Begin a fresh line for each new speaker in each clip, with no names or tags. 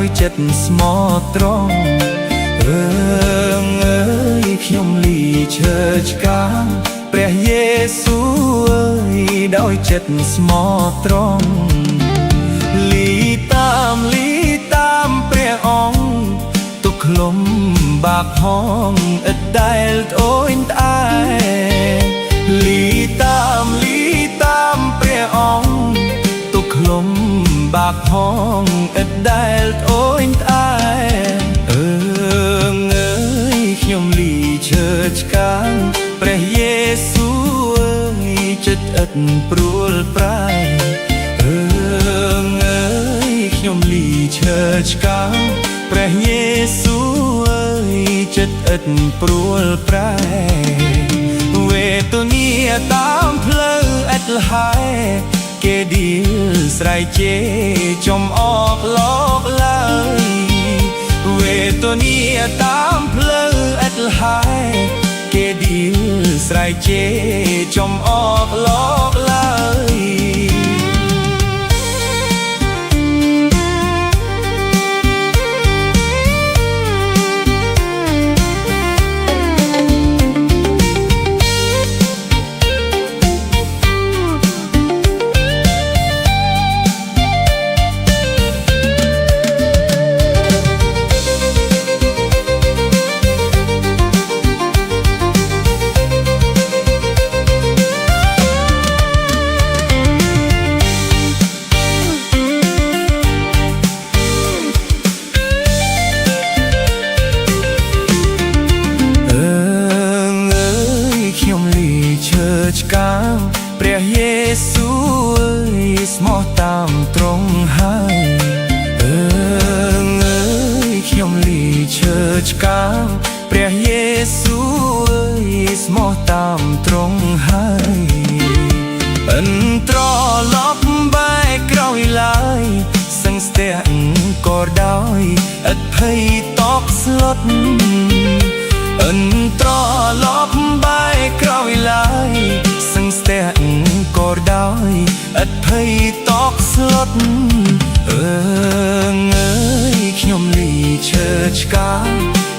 ដោយចិត្តស្មោះត្រង់អើយខ្ញុំលីឈើឆ្កាងព្រះយេស៊ូវអើយដោយចិត្តស្មោះត្រង់លីតាមព្រះអង្គទុកឃ្លុំបាបហងឥតដែលត្អូញត្អែលីតាមព្រះអង្គទុកឃ្លុំបាបហងឥតដែលត្អូញត្អែអើយខ្ញុំលីឈើឆ្កាងព្រះយេស៊ូវអើយចិត្តឥតព្រួលប្រែខ្ញុំលីឈើឆ្កាងព្រះយេស៊ូវអើយចិត្តឥតព្រួលប្រែវេទនាតាមផ្លូវឥតលហើយគេឌីលស្រែកជេរចំអកលោកឡើយវេទនាតាមផ្លូវឥតលហើយគេឌីលស្រែកជេរចំអកលោកឡើយឆ្កាងព្រះយេស៊ូវអើយស្មោះតាមត្រង់ហើយខ្ញុំលីឈើឆ្កាងព្រះយេស៊ូវអើយស្មោះតាមត្រង់ហើយអិនត្រឡប់បែកក្រោយឡើយសឹងស្ទះក៏ដោយឥតភ័យតបស្លុតអិនត្រឡប់បែកក្រោយឡើយសឹងស្ទះក៏ដោយឥតភ័យតបស្លុតខ្ញុំលីឈើឆ្កាង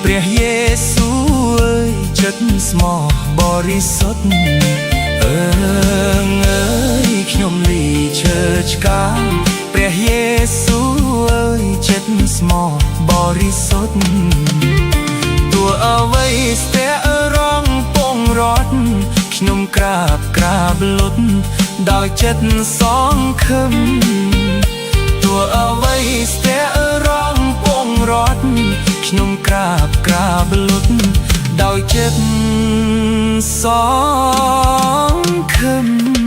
ព្រះយេស៊ូវអើយចិត្តស្មោះបរិសុទ្ធខ្ញុំលីឈើឆ្កាងព្រះយេស៊ូវអើយចិត្តស្មោះបរិសុទ្ធទោះអ្វីស្ទះរងពងរត់ខ្ញុំក្រាបលុតដោយចិត្តសង្ឃឹមទោះអ្វីស្ទះរងពងរត់ខ្ញុំក្រាបលុតដោយចិត្តសង្ឃឹម